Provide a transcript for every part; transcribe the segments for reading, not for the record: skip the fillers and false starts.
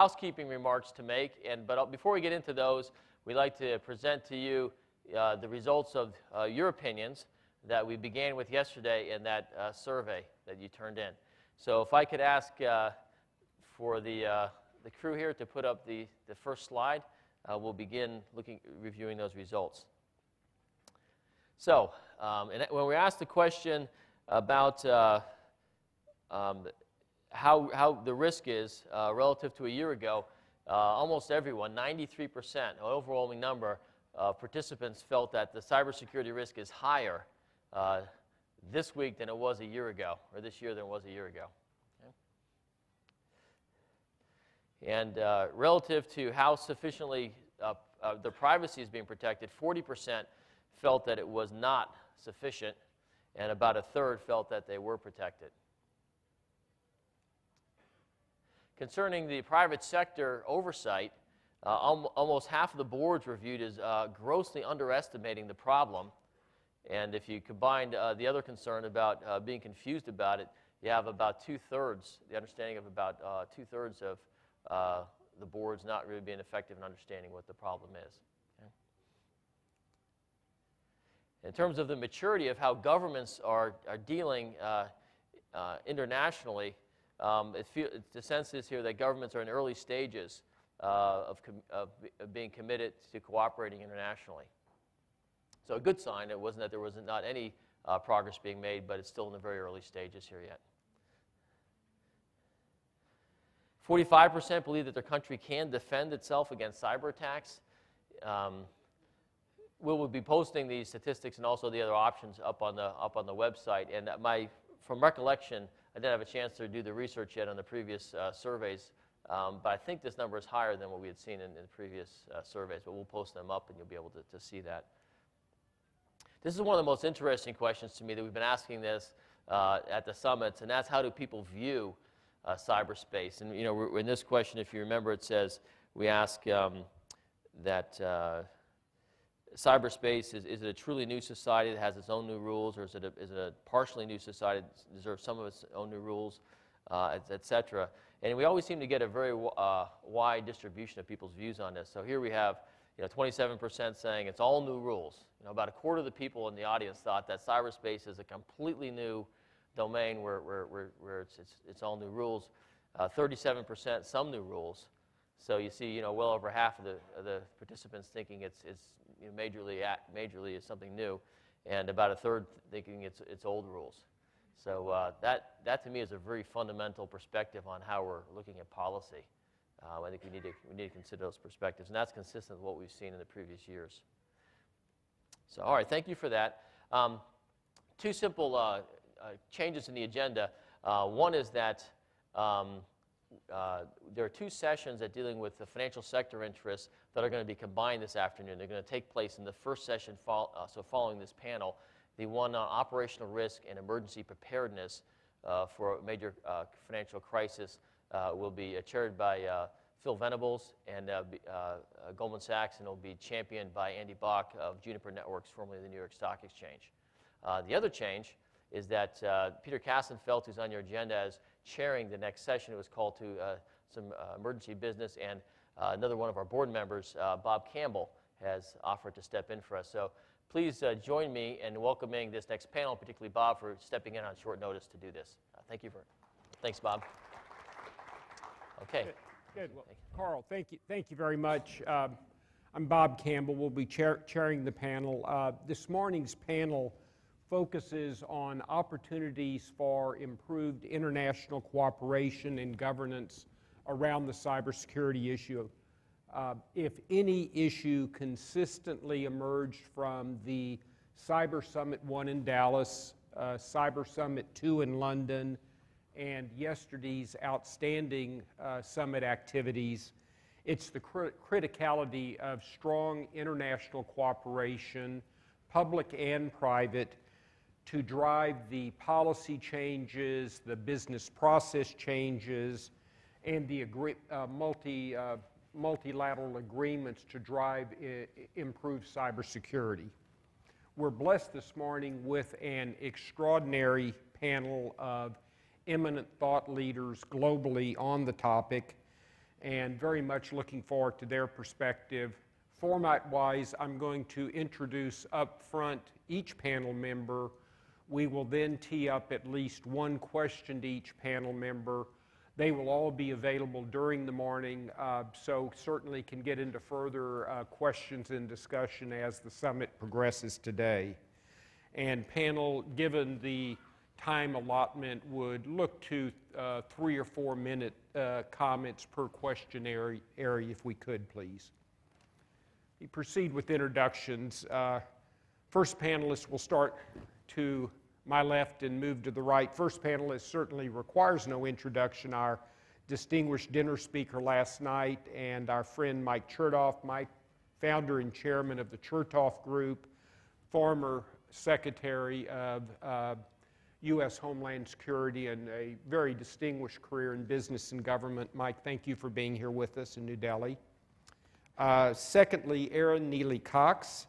housekeeping remarks to make, but before we get into those, we'd like to present to you the results of your opinions that we began with yesterday in that survey that you turned in. So if I could ask for the crew here to put up the first slide, we'll begin reviewing those results. So and when we asked the question about how the risk is relative to a year ago, almost everyone, 93%, an overwhelming number of participants felt that the cybersecurity risk is higher this week than it was a year ago, or this year than it was a year ago. Okay. And relative to how sufficiently the privacy is being protected, 40% felt that it was not sufficient, and about a third felt that they were protected. Concerning the private sector oversight, almost half of the boards reviewed as grossly underestimating the problem. And if you combine the other concern about being confused about it, you have about two-thirds, the understanding of about two-thirds of the boards not really being effective in understanding what the problem is. Okay. In terms of the maturity of how governments are dealing internationally, the sense is here that governments are in early stages of being committed to cooperating internationally. So a good sign, it wasn't that there was not any progress being made, but it's still in the very early stages here yet. 45% believe that their country can defend itself against cyber attacks. We'll be posting these statistics and also the other options up on the website. And from recollection, I didn't have a chance to do the research yet on the previous surveys, but I think this number is higher than what we had seen in the previous surveys. But we'll post them up, and you'll be able to see that. This is one of the most interesting questions to me that we've been asking this at the summits, and that's how do people view cyberspace? And you know, in this question, if you remember, it says we ask that cyberspace is it a truly new society that has its own new rules, or is it a partially new society that deserves some of its own new rules, et cetera? And we always seem to get a very wide distribution of people's views on this. So here we have 27% saying it's all new rules. About a quarter of the people in the audience thought that cyberspace is a completely new domain where it's all new rules. 37% some new rules. So you see, well over half of the participants thinking it's majorly is something new, and about a third thinking it's old rules. So that to me is a very fundamental perspective on how we're looking at policy. I think we need to consider those perspectives, and that's consistent with what we've seen in the previous years. So, all right, thank you for that. Two simple changes in the agenda. One is that there are two sessions that dealing with the financial sector interests that are going to be combined this afternoon. They're going to take place in the first session, so following this panel. The one on operational risk and emergency preparedness for a major financial crisis will be chaired by Phil Venables and Goldman Sachs, and it will be championed by Andy Bach of Juniper Networks, formerly the New York Stock Exchange. The other change is that Peter Kassenfeld, who's on your agenda as chairing the next session, was called to some emergency business, and another one of our board members, Bob Campbell, has offered to step in for us. So please join me in welcoming this next panel, particularly Bob, for stepping in on short notice to do this. Thanks, Bob. Okay. Good. Well, Carl, thank you very much. I'm Bob Campbell. We'll be chairing the panel. This morning's panel focuses on opportunities for improved international cooperation and governance around the cybersecurity issue. If any issue consistently emerged from the Cybersummit 1 in Dallas, Cybersummit 2 in London, and yesterday's outstanding summit activities, it's the criticality of strong international cooperation, public and private, to drive the policy changes, the business process changes, and the multilateral agreements to drive improved cybersecurity. We're blessed this morning with an extraordinary panel of eminent thought leaders globally on the topic, and very much looking forward to their perspective. Format-wise, I'm going to introduce up front each panel member. We will then tee up at least one question to each panel member. They will all be available during the morning, so certainly can get into further questions and discussion as the summit progresses today. And panel, given the time allotment, would look to 3 or 4 minute comments per question area if we could, please. We proceed with introductions. First panelist will start to my left and move to the right. First panelist certainly requires no introduction. Our distinguished dinner speaker last night and our friend Mike Chertoff. Mike, founder and chairman of the Chertoff Group, former secretary of U.S. Homeland Security, and a very distinguished career in business and government. Mike, thank you for being here with us in New Delhi. Secondly, Erin Nealy Cox.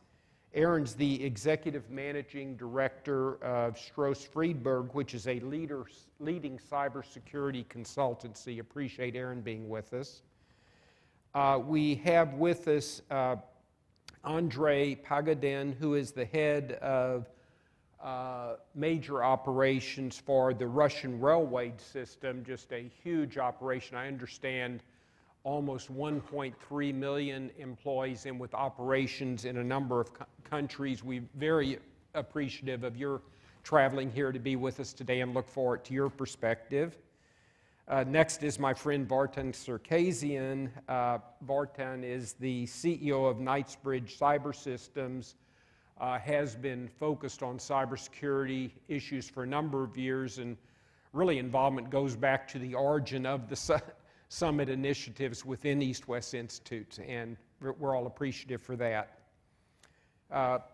Erin's the executive managing director of Stroz Friedberg, which is a leading cybersecurity consultancy. Appreciate Erin being with us. We have with us Andrei Pagodin, who is the head of major operations for the Russian railway system, just a huge operation. I understand almost 1.3 million employees and with operations in a number of countries. We're very appreciative of your traveling here to be with us today and look forward to your perspective. Next is my friend Vartan Sarkissian. Vartan is the CEO of Knightsbridge Cybersystems, has been focused on cybersecurity issues for a number of years, and really involvement goes back to the origin of the summit initiatives within EastWest Institutes, and we're all appreciative for that.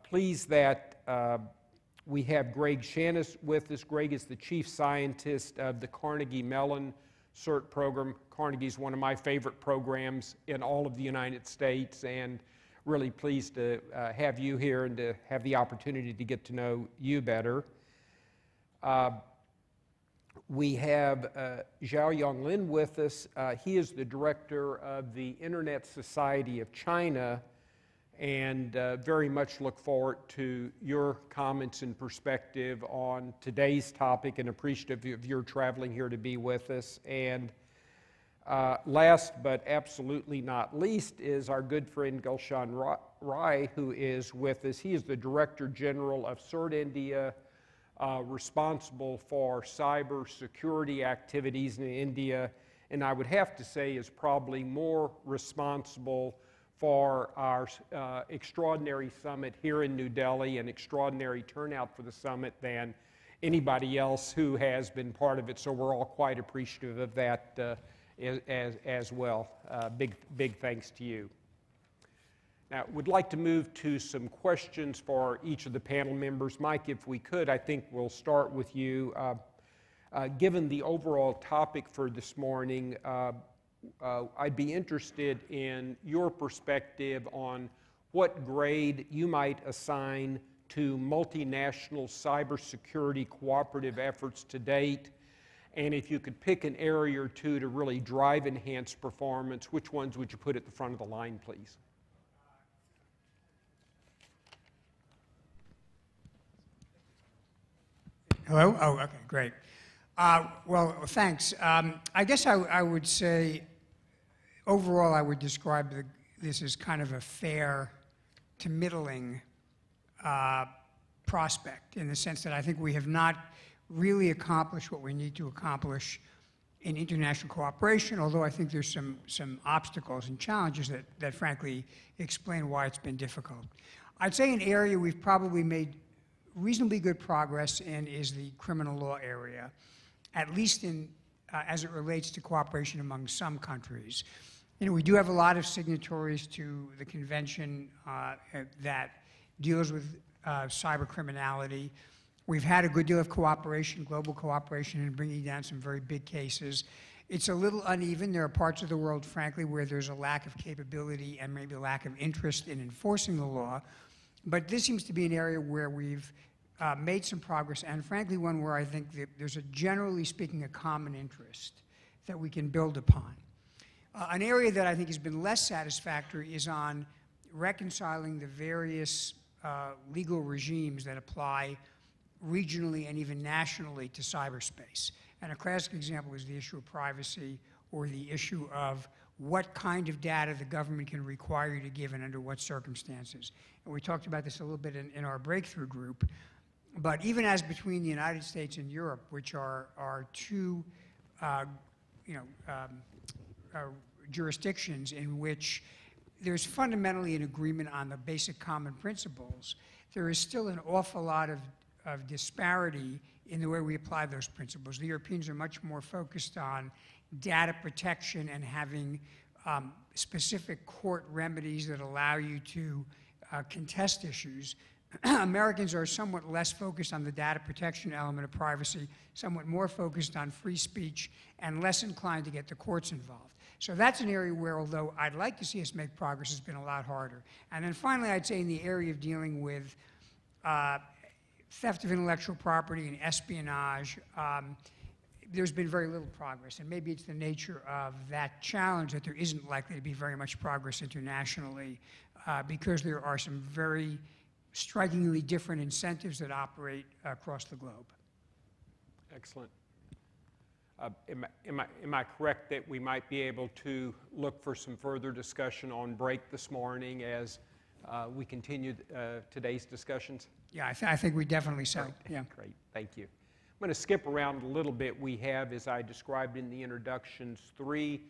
Pleased that we have Greg Shannon with us. Greg is the chief scientist of the Carnegie Mellon CERT program. Carnegie is one of my favorite programs in all of the United States, and really pleased to have you here and to have the opportunity to get to know you better. We have Zhou Yonglin with us. He is the director of the Internet Society of China, and very much look forward to your comments and perspective on today's topic, and appreciative of your traveling here to be with us. And last but absolutely not least is our good friend Gulshan Rai, who is with us. He is the Director General of CERT India, responsible for cyber security activities in India, and I would have to say is probably more responsible for our extraordinary summit here in New Delhi and extraordinary turnout for the summit than anybody else who has been part of it, so we're all quite appreciative of that as well. Big thanks to you. Now, would like to move to some questions for each of the panel members. Mike, if we could, I think we'll start with you. Given the overall topic for this morning, I'd be interested in your perspective on what grade you might assign to multinational cybersecurity cooperative efforts to date, and if you could pick an area or two to really drive enhanced performance, which ones would you put at the front of the line, please? Hello? Oh, okay, great. Well, thanks. I guess I would say, overall, I would describe this as kind of a fair to middling prospect, in the sense that I think we have not really accomplished what we need to accomplish in international cooperation, although I think there's some obstacles and challenges that frankly explain why it's been difficult. I'd say an area we've probably made reasonably good progress in is the criminal law area, at least as it relates to cooperation among some countries. You know, we do have a lot of signatories to the convention that deals with cyber criminality. We've had a good deal of cooperation, global cooperation, in bringing down some very big cases. It's a little uneven. There are parts of the world, frankly, where there's a lack of capability and maybe a lack of interest in enforcing the law. But this seems to be an area where we've made some progress, and frankly one where I think that there's generally speaking, a common interest that we can build upon. An area that I think has been less satisfactory is on reconciling the various legal regimes that apply regionally and even nationally to cyberspace. And a classic example is the issue of privacy, or the issue of what kind of data the government can require you to give and under what circumstances. And we talked about this a little bit in our breakthrough group. But even as between the United States and Europe, which are two jurisdictions in which there's fundamentally an agreement on the basic common principles, there is still an awful lot of disparity in the way we apply those principles. The Europeans are much more focused on data protection and having specific court remedies that allow you to contest issues. Americans are somewhat less focused on the data protection element of privacy, somewhat more focused on free speech, and less inclined to get the courts involved. So that's an area where, although I'd like to see us make progress, it's been a lot harder. And then finally, I'd say in the area of dealing with theft of intellectual property and espionage, there's been very little progress. And maybe it's the nature of that challenge that there isn't likely to be very much progress internationally, because there are some very strikingly different incentives that operate across the globe. Excellent. Am I correct that we might be able to look for some further discussion on break this morning as we continue today's discussions? Yeah, I think we definitely so. Great. Yeah. Great, thank you. I'm going to skip around a little bit. We have, as I described in the introductions, 3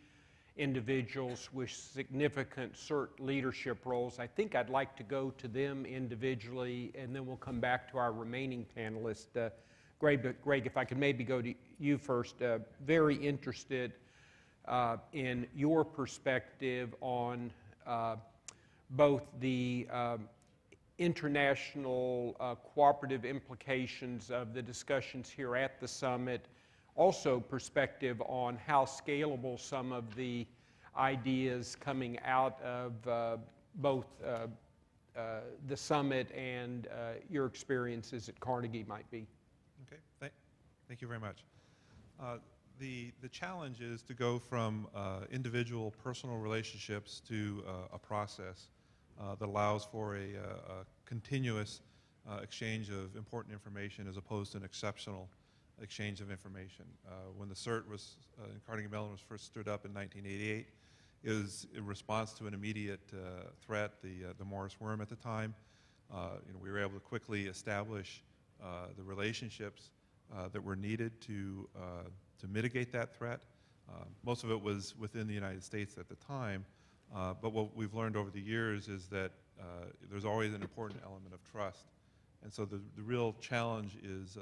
individuals with significant CERT leadership roles. I think I'd like to go to them individually, and then we'll come back to our remaining panelists. Greg, if I could maybe go to you first. Very interested in your perspective on both the international cooperative implications of the discussions here at the summit, also perspective on how scalable some of the ideas coming out of both the summit and your experiences at Carnegie might be. Okay, thank you very much. The challenge is to go from individual personal relationships to a process that allows for a continuous exchange of important information as opposed to an exceptional exchange of information. When the CERT was, in Carnegie Mellon was first stood up in 1988, it was in response to an immediate threat, the Morris worm at the time. We were able to quickly establish the relationships that were needed to mitigate that threat. Most of it was within the United States at the time, but what we've learned over the years is that there's always an important element of trust. And so the real challenge is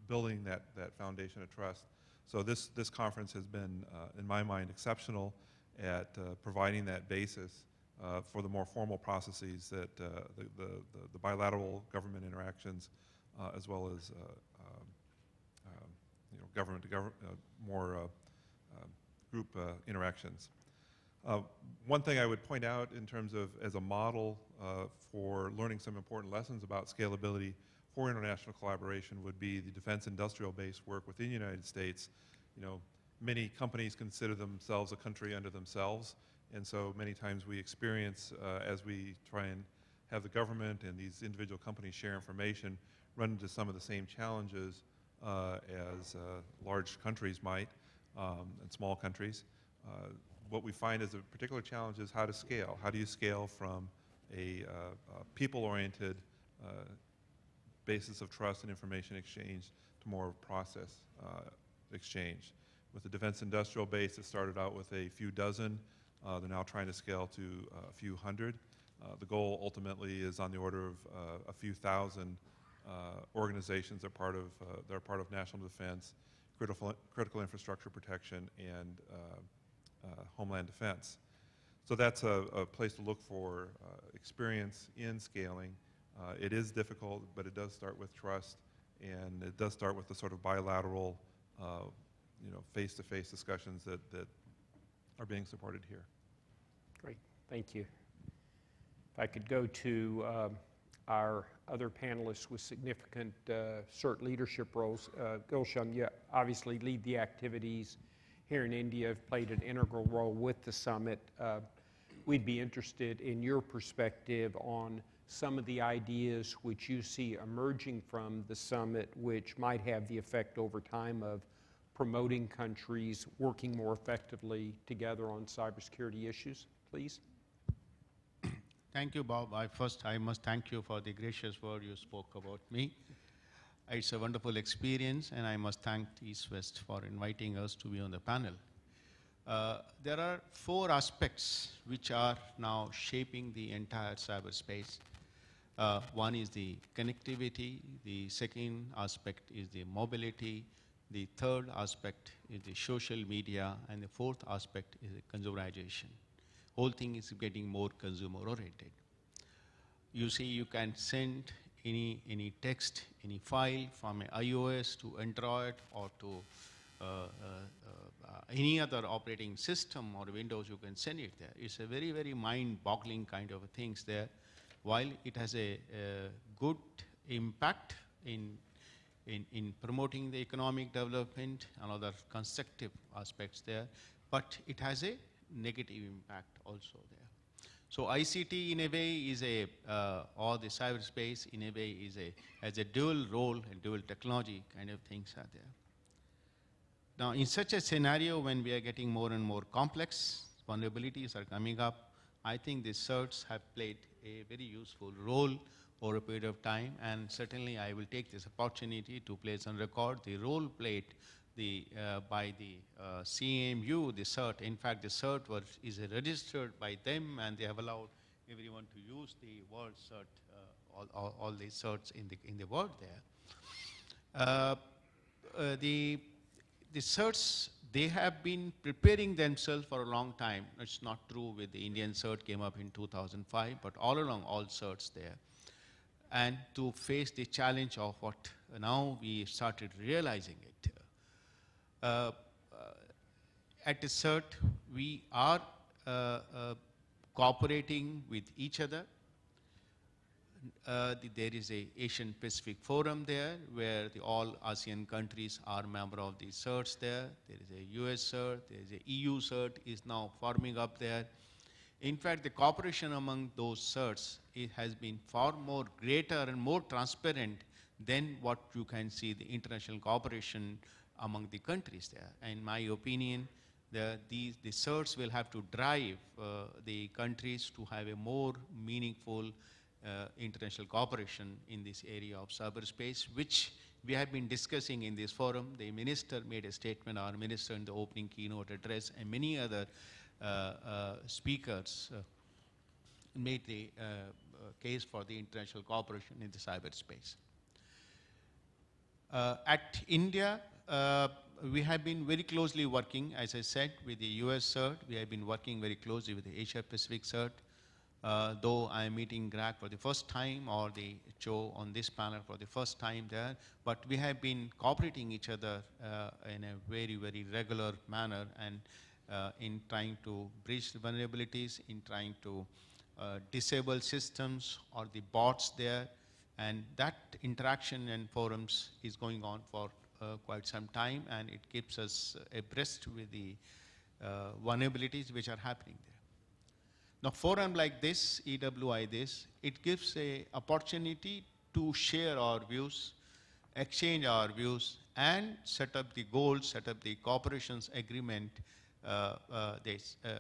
building that foundation of trust. So this conference has been, in my mind, exceptional at providing that basis for the more formal processes that the bilateral government interactions, as well as government to government, more group interactions. One thing I would point out in terms of as a model for learning some important lessons about scalability for international collaboration would be the defense industrial base work within the United States. Many companies consider themselves a country unto themselves, and so many times we experience, as we try and have the government and these individual companies share information, run into some of the same challenges as large countries might, and small countries. What we find is a particular challenge is how to scale. How do you scale from a people-oriented basis of trust and information exchange to more process exchange? With the defense industrial base, it started out with a few dozen. They're now trying to scale to a few hundred. The goal ultimately is on the order of a few thousand organizations that are part of national defense, critical infrastructure protection, and Homeland defense. So that's a place to look for experience in scaling. It is difficult, but it does start with trust, and it does start with the sort of bilateral, face-to-face discussions that are being supported here. Great, thank you. If I could go to our other panelists with significant CERT leadership roles. Gulshan, you obviously lead the activities here in India have played an integral role with the summit. We'd be interested in your perspective on some of the ideas which you see emerging from the summit, which might have the effect over time of promoting countries working more effectively together on cybersecurity issues, please. Thank you, Bob. I must thank you for the gracious word you spoke about me. It's a wonderful experience, and I must thank EastWest for inviting us to be on the panel. There are 4 aspects which are now shaping the entire cyberspace. One is the connectivity, the second aspect is the mobility, the third aspect is the social media, and the fourth aspect is the consumerization. Whole thing is getting more consumer oriented. You see, you can send any text, any file from iOS to Android or to any other operating system or Windows, you can send it there. It's a very, very mind-boggling kind of things there. While it has a good impact in promoting the economic development and other constructive aspects there, but it has a negative impact also there. So ICT in a way is or the cyberspace in a way has a dual role and dual technology kind of things are there. Now in such a scenario when we are getting more and more complex, vulnerabilities are coming up, I think the CERTs have played a very useful role over a period of time, and certainly I will take this opportunity to place on record the role played by the CMU, the CERT. In fact, the CERT is registered by them, and they have allowed everyone to use the word CERT, all the CERTs in the world there. The CERTs, they have been preparing themselves for a long time. It's not true with the Indian CERT came up in 2005, but all along all CERTs there. And to face the challenge of what now we started realizing it. At the CERT, we are cooperating with each other. There is a Asian Pacific Forum there where all ASEAN countries are member of the CERTs there. There is a US CERT, there is a EU CERT is now forming up there. In fact, the cooperation among those CERTs has been far more greater and more transparent than what you can see the international cooperation among the countries there. In my opinion, the CERTs will have to drive the countries to have a more meaningful international cooperation in this area of cyberspace, which we have been discussing in this forum. The minister made a statement, our minister in the opening keynote address, and many other speakers made the case for the international cooperation in the cyberspace. At India, we have been very closely working, as I said, with the US CERT. We have been working very closely with the Asia Pacific CERT. Though I am meeting Greg for the first time, or the Zhou on this panel for the first time there, but we have been cooperating each other in a very, very regular manner, and in trying to breach the vulnerabilities, in trying to disable systems or the bots there, and that interaction and forums is going on for quite some time, and it keeps us abreast with the vulnerabilities which are happening there. Now, forum like this, EWI this, it gives a opportunity to share our views, exchange our views, and set up the goals, set up the cooperations agreement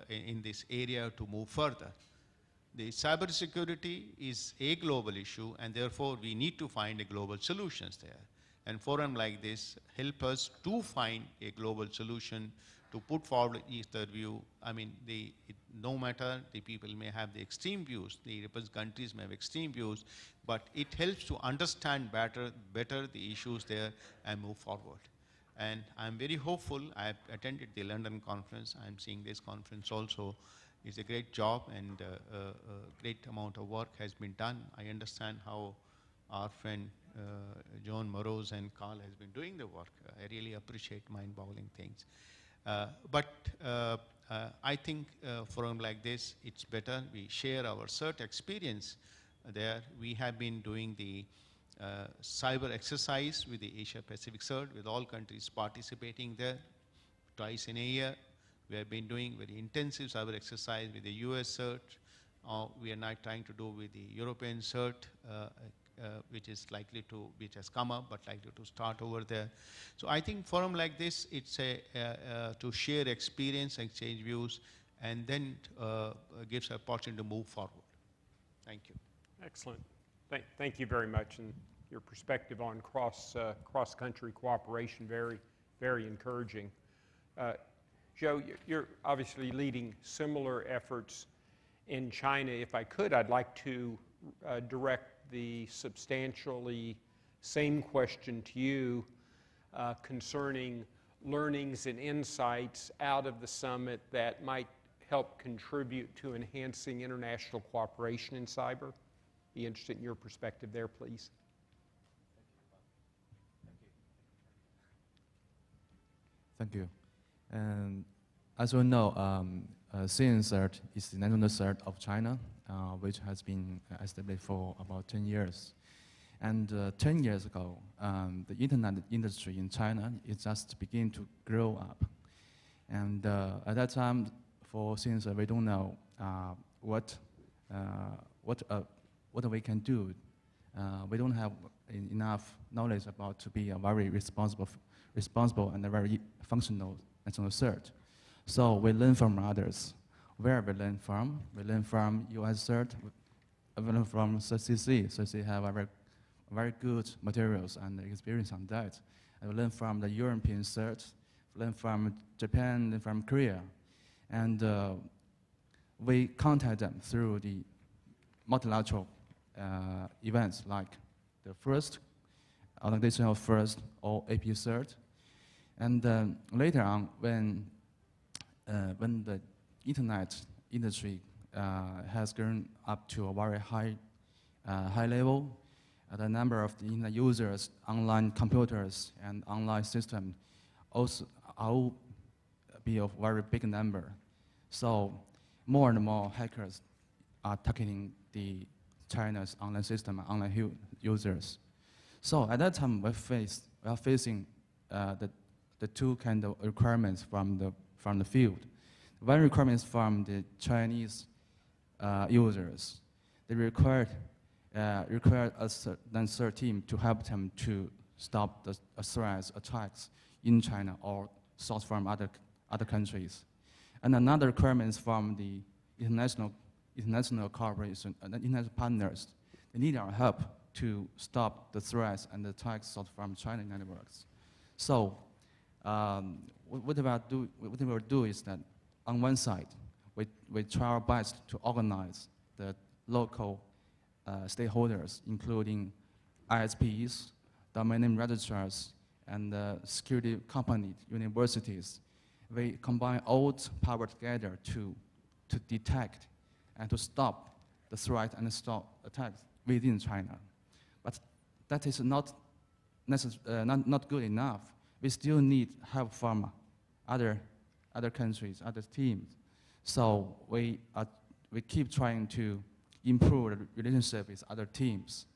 in this area to move further. The cybersecurity is a global issue, and therefore we need to find a global solutions there. And forum like this help us to find a global solution to put forward each their view. I mean, no matter the people may have the extreme views, the countries may have extreme views, but it helps to understand better the issues there and move forward. And I'm very hopeful. I have attended the London conference. I'm seeing this conference also. It's a great job, and a great amount of work has been done. I understand how our friend John Morose and Carl has been doing the work. I really appreciate mind-boggling things. But I think forum like this, it's better we share our CERT experience there. We have been doing the cyber exercise with the Asia Pacific CERT, with all countries participating there. twice in a year. We have been doing very intensive cyber exercise with the US CERT. We are now trying to do with the European CERT, which has come up, but likely to start over there. So I think forum like this, it's to share experience, exchange views, and then gives an opportunity to move forward. Thank you. Excellent. Thank you very much. And your perspective on cross-country cooperation, very, very encouraging. Zhou, you're obviously leading similar efforts in China. If I could, I'd like to direct the substantially same question to you concerning learnings and insights out of the summit that might help contribute to enhancing international cooperation in cyber. Be interested in your perspective there, please. Thank you. And as we know, CERT is the national CERT of China, which has been established for about 10 years. And 10 years ago, the internet industry in China is just beginning to grow up. And at that time, for CERT, we don't know what we can do. We don't have enough knowledge about to be a very responsible and a very functional national CERT. So we learn from others. Where we learn from? We learn from US CERT, we learn from CCC. CCC have very good materials and experience on that. And we learn from the European CERT, learn from Japan, learn from Korea. And we contact them through the multilateral events like the first, organizational first, or AP CERT. And later on, when the internet industry has grown up to a very high level, the number of the internet users, online computers, and online systems also will be a very big number. So more and more hackers are targeting the China's online system, online users. So at that time, we are facing the two kind of requirements from the field. One requirement from the Chinese users. They required us, then CERT team, to help them to stop the threats, attacks in China or source from other countries. And another requirement from the international cooperation and international partners. They need our help to stop the threats and the attacks sourced from China networks. So what we will do is that on one side, we try our best to organize the local stakeholders, including ISPs, domain name registrars, and security companies, universities. We combine all the power together to detect and to stop the threat and stop attacks within China. But that is not good enough. We still need help from other countries, other teams. So we keep trying to improve the relationship with other teams.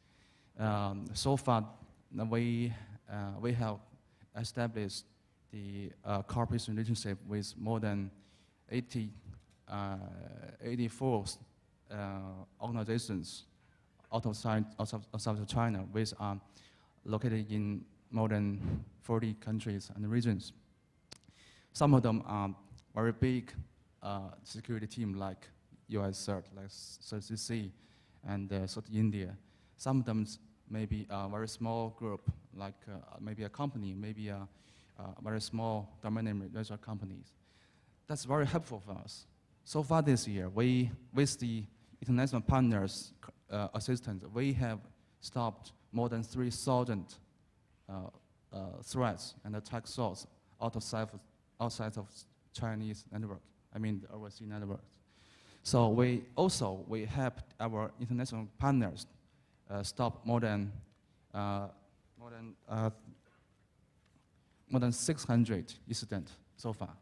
So far, we have established the cooperation relationship with more than 84 organizations outside of China, which are located in more than 40 countries and regions. Some of them are very big security team like US CERT, like CCC, and CERT India. Some of them may be a very small group, like maybe a company, maybe a very small domain name registrar companies. That's very helpful for us. So far this year, with the international partners' assistance, we have stopped more than 3,000 threats and attack source outside of Chinese network, I mean the overseas networks. So we helped our international partners stop more than 600 incidents so far,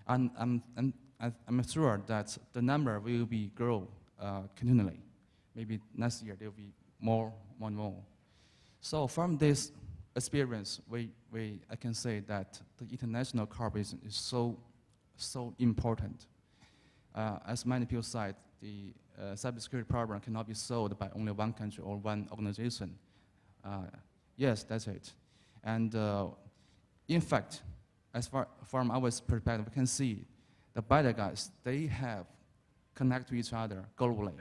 and I'm sure that the number will be grow continually. Maybe next year there will be more and more. So from this experience, I can say that the international cooperation is so important. As many people said, the cybersecurity problem cannot be solved by only one country or one organization. Yes, that's it. And in fact, as far from our perspective, we can see the bad guys, they have connect to each other globally.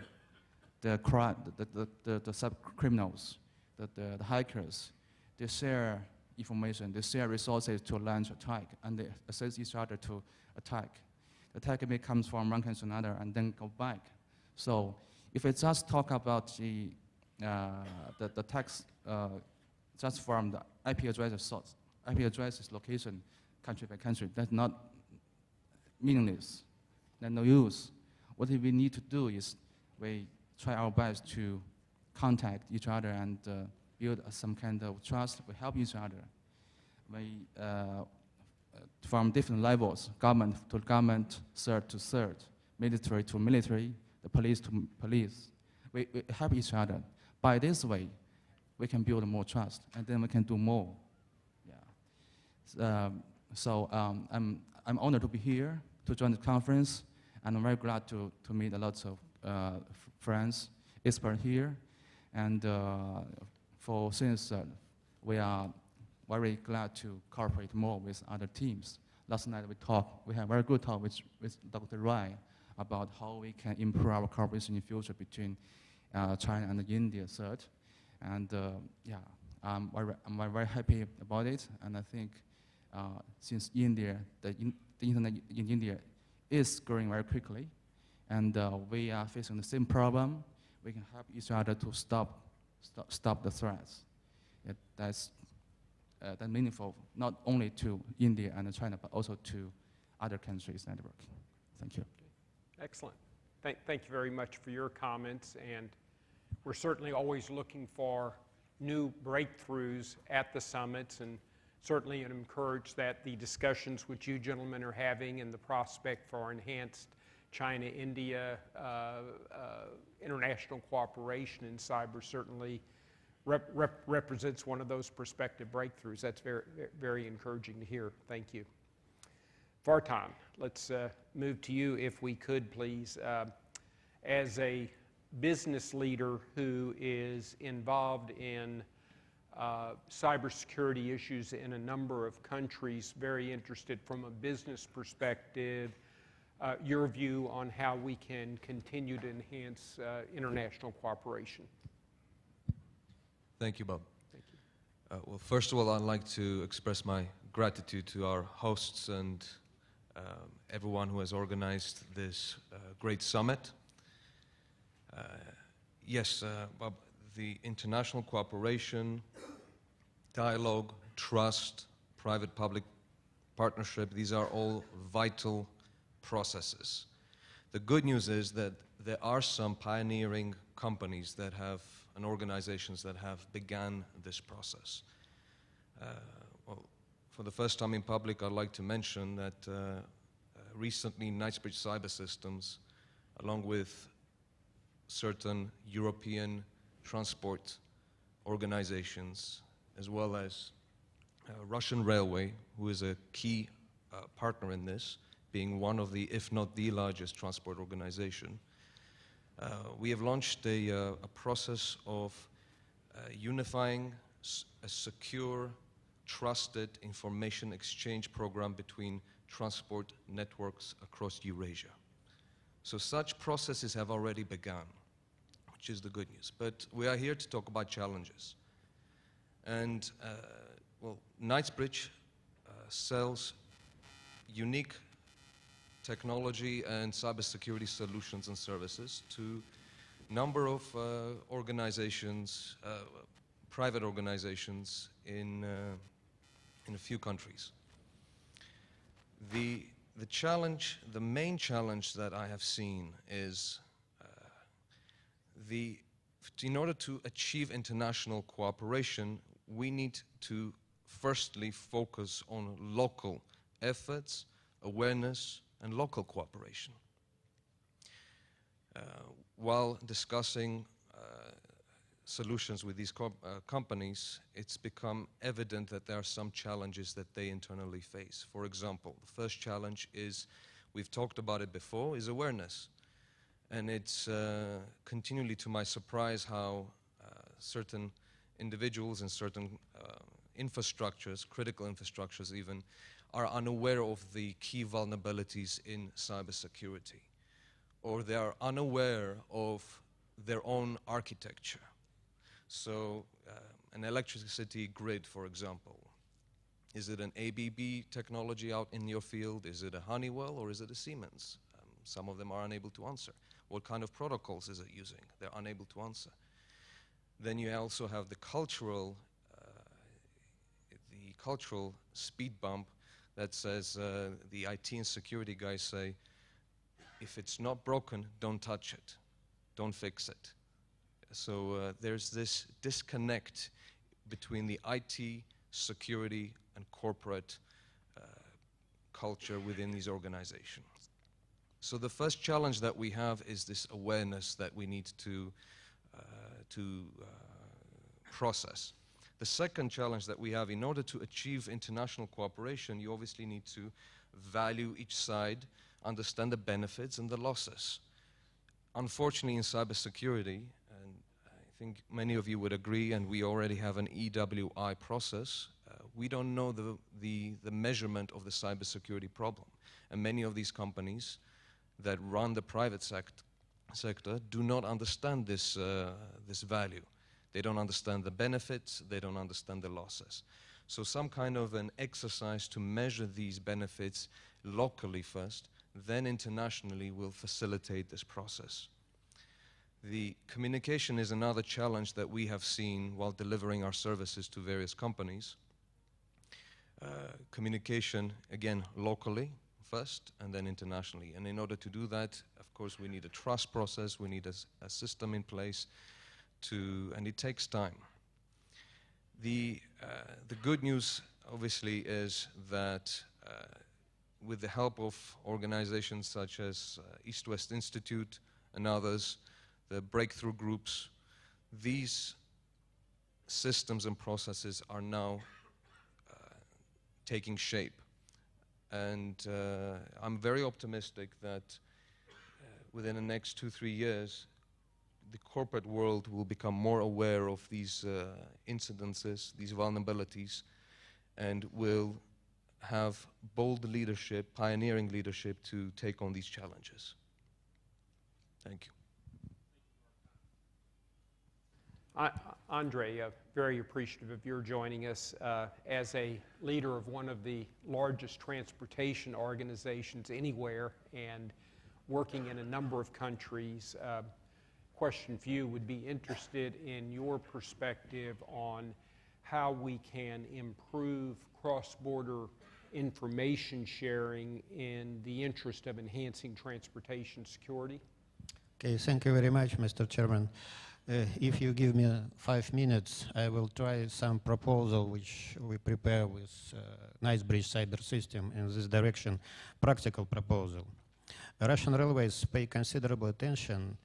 The crime, the sub-criminals, the hackers, they share information, they share resources to launch attack, and they assist each other to attack. The attack may come from one country to another and then go back. So if we just talk about the attacks just from the IP addresses source, IP addresses location, country by country, that's not meaningless, there's no use. What we need to do is we try our best to contact each other and build some kind of trust. We help each other. We, from different levels, government to government, CERT to CERT, military to military, the police to police. We help each other. By this way, we can build more trust, and then we can do more. Yeah. I'm honored to be here to join the conference, and I'm very glad to meet a lot of friends, experts here, and since we are very glad to cooperate more with other teams. Last night we had a very good talk with Dr. Rai about how we can improve our cooperation in the future between China and India CERT. And yeah, I'm very happy about it. And I think since India, the internet in India is growing very quickly, and we are facing the same problem, we can help each other to stop the threats. That's meaningful, not only to India and China, but also to other countries' network. Thank you. Excellent. Thank you very much for your comments, and we're certainly always looking for new breakthroughs at the summits, and certainly I'm encouraged that the discussions which you gentlemen are having and the prospect for enhanced China-India international cooperation in cyber certainly represents one of those prospective breakthroughs. That's very, very encouraging to hear. Thank you. Vartan, let's move to you if we could, please. As a business leader who is involved in cybersecurity issues in a number of countries, very interested from a business perspective, your view on how we can continue to enhance international cooperation. Thank you, Bob. Thank you. Well, first of all, I'd like to express my gratitude to our hosts and everyone who has organized this great summit. Yes, Bob, the international cooperation, dialogue, trust, private-public partnership, these are all vital processes. The good news is that there are some pioneering companies that have, and organizations that have begun this process. Well, for the first time in public, I'd like to mention that recently Knightsbridge Cybersystems, along with certain European transport organizations, as well as Russian Railway, who is a key partner in this, being one of the, if not the largest transport organization, we have launched a process of unifying a secure, trusted information exchange program between transport networks across Eurasia. So such processes have already begun, which is the good news. But we are here to talk about challenges. And, well, Knightsbridge sells unique technology and cybersecurity solutions and services to a number of organizations, private organizations in a few countries. The challenge, the main challenge that I have seen is in order to achieve international cooperation, we need to firstly focus on local efforts, awareness, and local cooperation. While discussing solutions with these companies, it's become evident that there are some challenges that they internally face. For example, the first challenge is, we've talked about it before, is awareness. And it's continually to my surprise how certain individuals and certain infrastructures, critical infrastructures even, are unaware of the key vulnerabilities in cybersecurity, or they are unaware of their own architecture. So an electricity grid, for example, is it an ABB technology out in your field? Is it a Honeywell or is it a Siemens? Some of them are unable to answer. What kind of protocols is it using? They're unable to answer. Then you also have the cultural speed bump that says the IT and security guys say, if it's not broken, don't touch it, don't fix it. So there's this disconnect between the IT, security, and corporate culture within these organizations. So the first challenge that we have is this awareness that we need to process. The second challenge that we have, in order to achieve international cooperation, you obviously need to value each side, understand the benefits and the losses. Unfortunately, in cybersecurity, and I think many of you would agree, and we already have an EWI process, we don't know the measurement of the cybersecurity problem. And many of these companies that run the private sector do not understand this value. They don't understand the benefits, they don't understand the losses. So some kind of an exercise to measure these benefits locally first, then internationally will facilitate this process. The communication is another challenge that we have seen while delivering our services to various companies. Communication, again, locally first and then internationally. And in order to do that, of course, we need a trust process, we need a system in place, and it takes time. The good news, obviously, is that with the help of organizations such as EastWest Institute and others, the breakthrough groups, these systems and processes are now taking shape. And I'm very optimistic that within the next 2-3 years, the corporate world will become more aware of these incidences, these vulnerabilities, and will have bold leadership, pioneering leadership to take on these challenges. Thank you. Andre, very appreciative of your joining us as a leader of one of the largest transportation organizations anywhere and working in a number of countries. Question for you, would be interested in your perspective on how we can improve cross-border information sharing in the interest of enhancing transportation security. Okay, thank you very much, Mr. Chairman. If you give me 5 minutes, I will try some proposal which we prepare with Knightsbridge Cybersystem in this direction, practical proposal. Russian railways pay considerable attention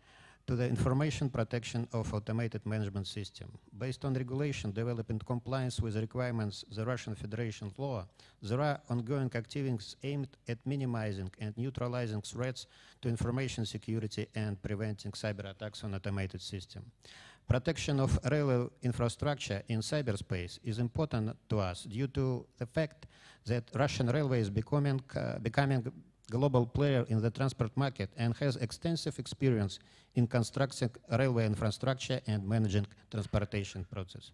to the information protection of automated management system. Based on regulation developed in compliance with the requirements of the Russian Federation law, there are ongoing activities aimed at minimizing and neutralizing threats to information security and preventing cyber attacks on automated system. Protection of railway infrastructure in cyberspace is important to us due to the fact that Russian railway is becoming global player in the transport market and has extensive experience in constructing railway infrastructure and managing transportation process.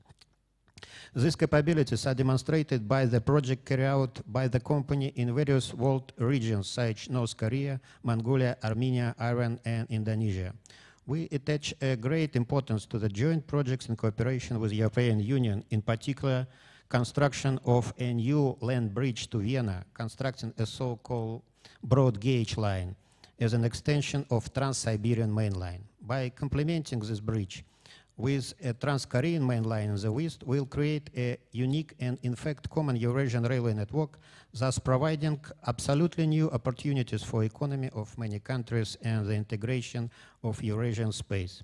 These capabilities are demonstrated by the project carried out by the company in various world regions such as North Korea, Mongolia, Armenia, Iran, and Indonesia. We attach a great importance to the joint projects in cooperation with the European Union, in particular construction of a new land bridge to Vienna, constructing a so-called broad gauge line as an extension of Trans-Siberian main line. By complementing this bridge with a Trans-Korean main line in the west, we'll create a unique and in fact common Eurasian railway network, thus providing absolutely new opportunities for economy of many countries and the integration of Eurasian space.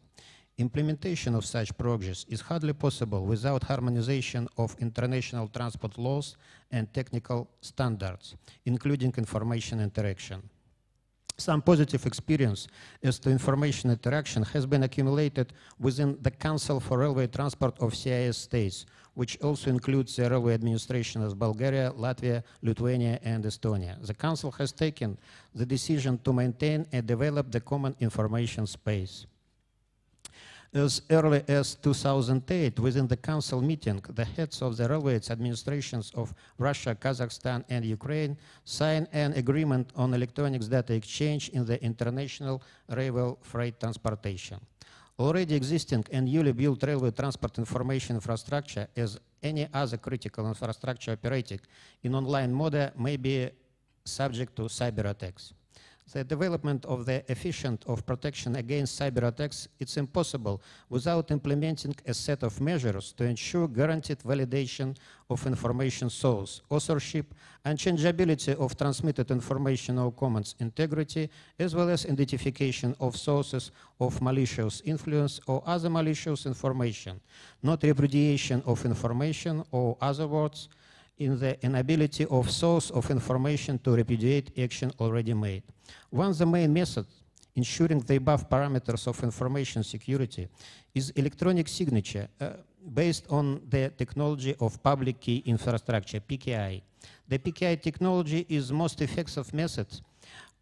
Implementation of such projects is hardly possible without harmonization of international transport laws and technical standards, including information interaction. Some positive experience as to information interaction has been accumulated within the Council for Railway Transport of CIS states, which also includes the railway administration of Bulgaria, Latvia, Lithuania, and Estonia. The Council has taken the decision to maintain and develop the common information space. As early as 2008, within the Council meeting, the heads of the railway administrations of Russia, Kazakhstan, and Ukraine signed an agreement on electronics data exchange in the international railway freight transportation. Already existing and newly built railway transport information infrastructure, as any other critical infrastructure operating in online mode, may be subject to cyber attacks. The development of the efficient of protection against cyber attacks is impossible without implementing a set of measures to ensure guaranteed validation of information source, authorship, unchangeability of transmitted information or comments integrity, as well as identification of sources of malicious influence or other malicious information, not repudiation of information or other words, in the inability of source of information to repudiate action already made. One of the main methods ensuring the above parameters of information security is electronic signature based on the technology of public key infrastructure, PKI. The PKI technology is the most effective method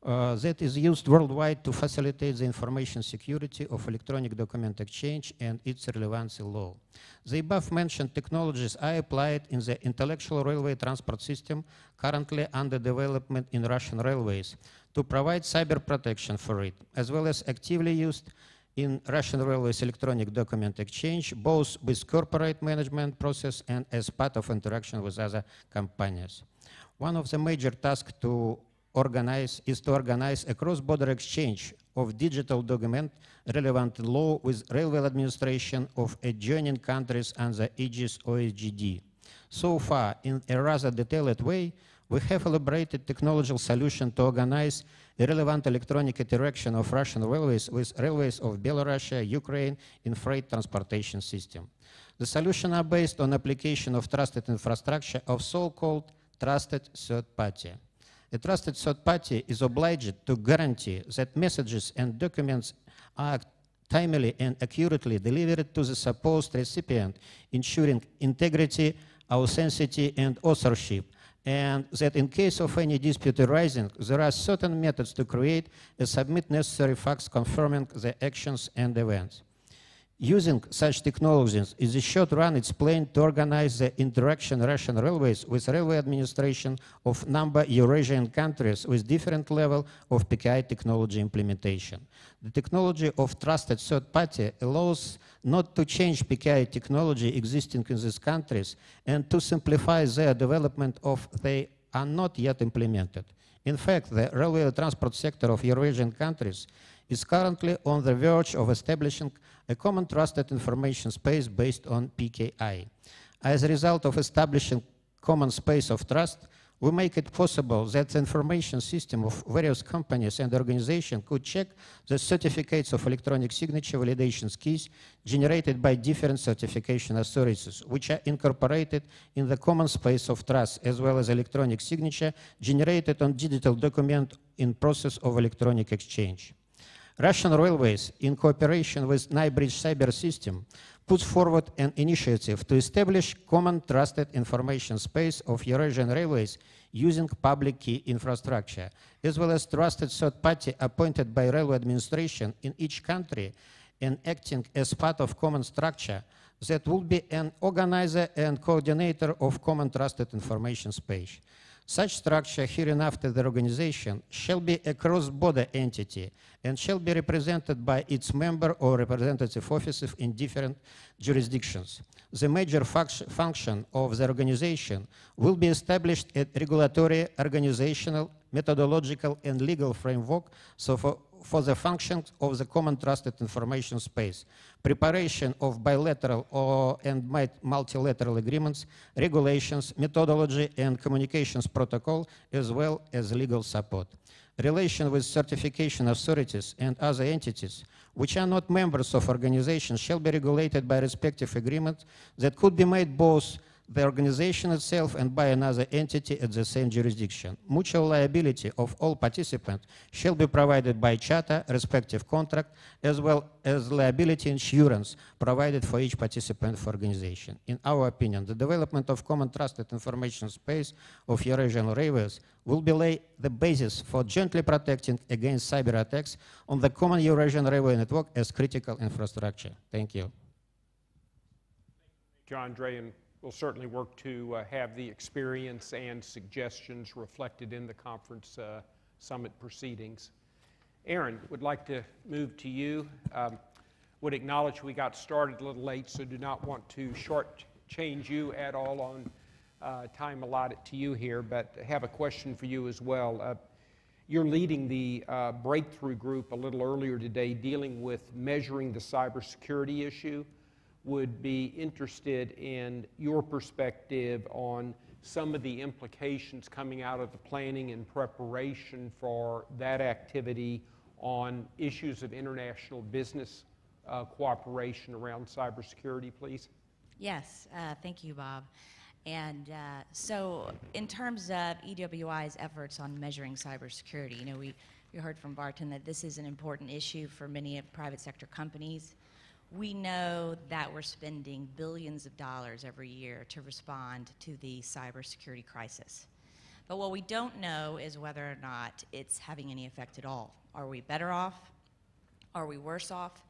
that is used worldwide to facilitate the information security of electronic document exchange and its relevancy law. The above-mentioned technologies are applied in the intellectual railway transport system currently under development in Russian railways to provide cyber protection for it, as well as actively used in Russian railways electronic document exchange, both with corporate management process and as part of interaction with other companies. One of the major tasks is to organize a cross-border exchange of digital document relevant law with railway administration of adjoining countries under aegis OSGD. So far, in a rather detailed way, we have elaborated technological solution to organize a relevant electronic interaction of Russian railways with railways of Belarus, Ukraine in freight transportation system. The solutions are based on application of trusted infrastructure of so-called trusted third party. A trusted third party is obliged to guarantee that messages and documents are timely and accurately delivered to the supposed recipient, ensuring integrity, authenticity, and authorship, and that in case of any dispute arising, there are certain methods to create and submit necessary facts confirming the actions and events. Using such technologies in the short run, it's planned to organize the interaction Russian railways with railway administration of number Eurasian countries with different level of PKI technology implementation. The technology of trusted third party allows not to change PKI technology existing in these countries and to simplify their development of they are not yet implemented. In fact, the railway transport sector of Eurasian countries is currently on the verge of establishing a common trusted information space based on PKI. As a result of establishing common space of trust, we make it possible that the information system of various companies and organizations could check the certificates of electronic signature validation keys generated by different certification authorities, which are incorporated in the common space of trust, as well as electronic signature generated on digital document in process of electronic exchange. Russian Railways, in cooperation with Knightsbridge Cybersystem, puts forward an initiative to establish common trusted information space of Eurasian railways using public key infrastructure, as well as trusted third party appointed by railway administration in each country and acting as part of common structure that will be an organizer and coordinator of common trusted information space. Such structure, hereinafter the organization, shall be a cross-border entity and shall be represented by its member or representative offices in different jurisdictions. The major function of the organization will be established a regulatory, organizational, methodological, and legal framework for the functions of the common trusted information space, preparation of bilateral and multilateral agreements, regulations, methodology, and communications protocol, as well as legal support. Relation with certification authorities and other entities which are not members of organizations shall be regulated by respective agreements that could be made both the organization itself and by another entity at the same jurisdiction. Mutual liability of all participants shall be provided by charter, respective contract, as well as liability insurance provided for each participant for organization. In our opinion, the development of common trusted information space of Eurasian railways will be lay the basis for jointly protecting against cyber attacks on the common Eurasian railway network as critical infrastructure. Thank you. Thank you, Andre, and we'll certainly work to have the experience and suggestions reflected in the conference summit proceedings. Erin, would like to move to you. Would acknowledge we got started a little late, so do not want to shortchange you at all on time allotted to you here, but have a question for you as well. You're leading the breakthrough group a little earlier today dealing with measuring the cybersecurity issue. Would be interested in your perspective on some of the implications coming out of the planning and preparation for that activity on issues of international business cooperation around cybersecurity, please. Yes, thank you, Bob. And so in terms of EWI's efforts on measuring cybersecurity, you know, we heard from Vartan that this is an important issue for many of private sector companies. We know that we're spending billions of dollars every year to respond to the cybersecurity crisis. But what we don't know is whether or not it's having any effect at all. Are we better off? Are we worse off?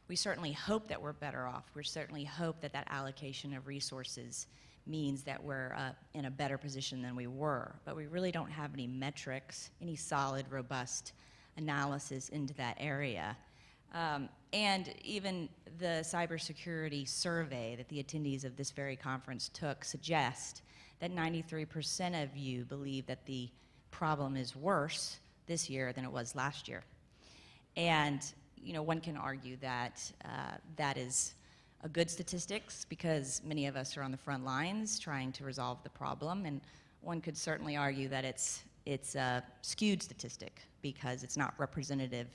We certainly hope that we're better off. We certainly hope that that allocation of resources means that we're in a better position than we were. But we really don't have any metrics, any solid, robust analysis into that area. And even the cybersecurity survey that the attendees of this very conference took suggest that 93% of you believe that the problem is worse this year than it was last year. And you know, one can argue that that is a good statistics because many of us are on the front lines trying to resolve the problem, and one could certainly argue that it's a skewed statistic because it's not representative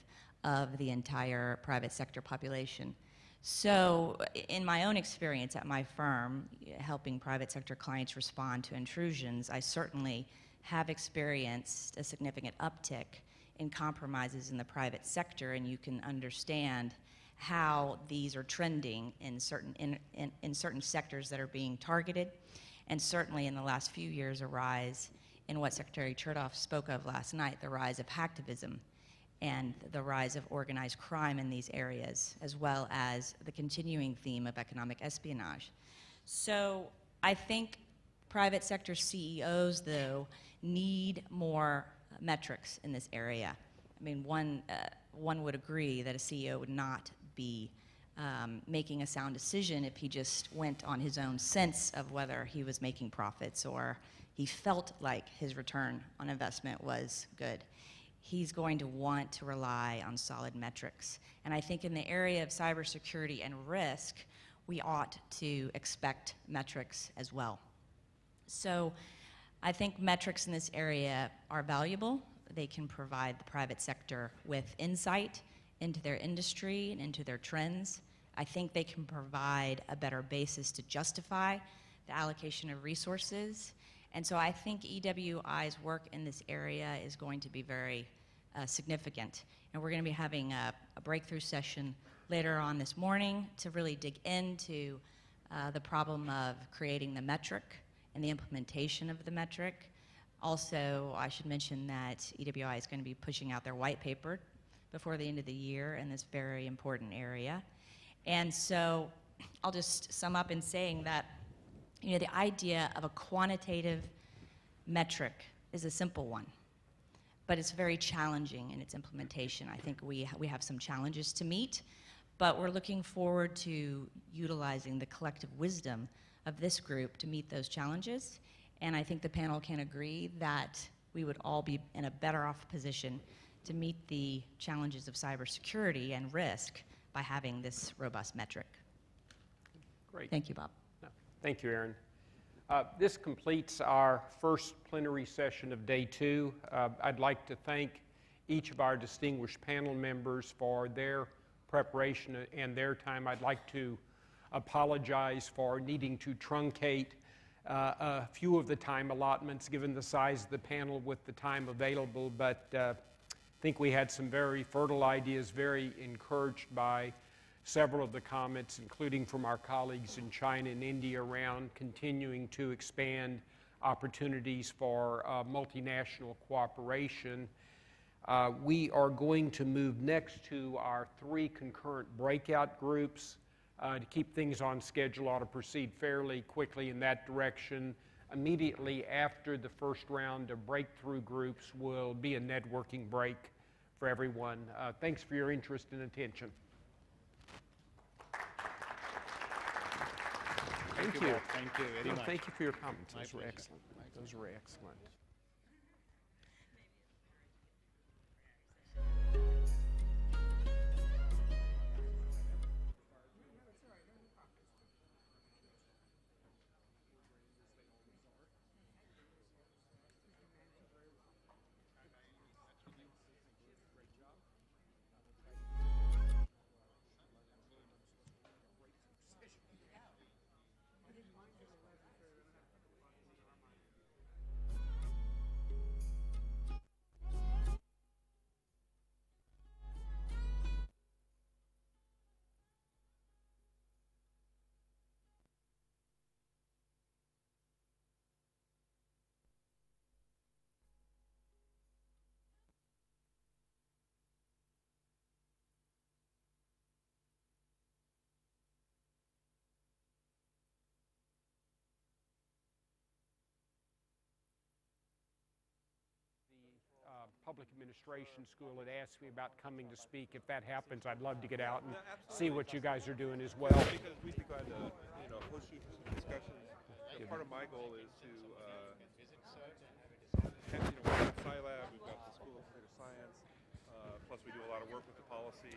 of the entire private sector population. So in my own experience at my firm, helping private sector clients respond to intrusions, I certainly have experienced a significant uptick in compromises in the private sector, and you can understand how these are trending in certain sectors that are being targeted, and certainly in the last few years a rise in what Secretary Chertoff spoke of last night, the rise of hacktivism and the rise of organized crime in these areas, as well as the continuing theme of economic espionage. So I think private sector CEOs, though, need more metrics in this area. I mean, one would agree that a CEO would not be making a sound decision if he just went on his own sense of whether he was making profits or he felt like his return on investment was good. He's going to want to rely on solid metrics. And I think in the area of cybersecurity and risk, we ought to expect metrics as well. So I think metrics in this area are valuable. They can provide the private sector with insight into their industry and into their trends. I think they can provide a better basis to justify the allocation of resources. And so I think EWI's work in this area is going to be very significant. And we're going to be having a breakthrough session later on this morning to really dig into the problem of creating the metric and the implementation of the metric. Also, I should mention that EWI is going to be pushing out their white paper before the end of the year in this very important area. And so I'll just sum up in saying that, you know, the idea of a quantitative metric is a simple one, but it's very challenging in its implementation. I think we have some challenges to meet, but we're looking forward to utilizing the collective wisdom of this group to meet those challenges. And I think the panel can agree that we would all be in a better off position to meet the challenges of cybersecurity and risk by having this robust metric. Great. Thank you, Bob. Thank you, Erin. This completes our first plenary session of day 2. I'd like to thank each of our distinguished panel members for their preparation and their time. I'd like to apologize for needing to truncate a few of the time allotments given the size of the panel with the time available, but I think we had some very fertile ideas, very encouraged by several of the comments, including from our colleagues in China and India, around continuing to expand opportunities for multinational cooperation. We are going to move next to our 3 concurrent breakout groups. To keep things on schedule, ought to proceed fairly quickly in that direction. Immediately after the first round of breakthrough groups will be a networking break for everyone. Thanks for your interest and attention. Thank you. Thank you very much. Thank you for your comments. My Those were pleasure. excellent. Those were excellent. Public Administration School had asked me about coming to speak. If that happens, I'd love to get out and see what you guys are doing as well. Because we'd be glad to, host you for some discussions. Part of my goal is to have, we've got SciLab, we've got the School of Computer Science, plus we do a lot of work with the policy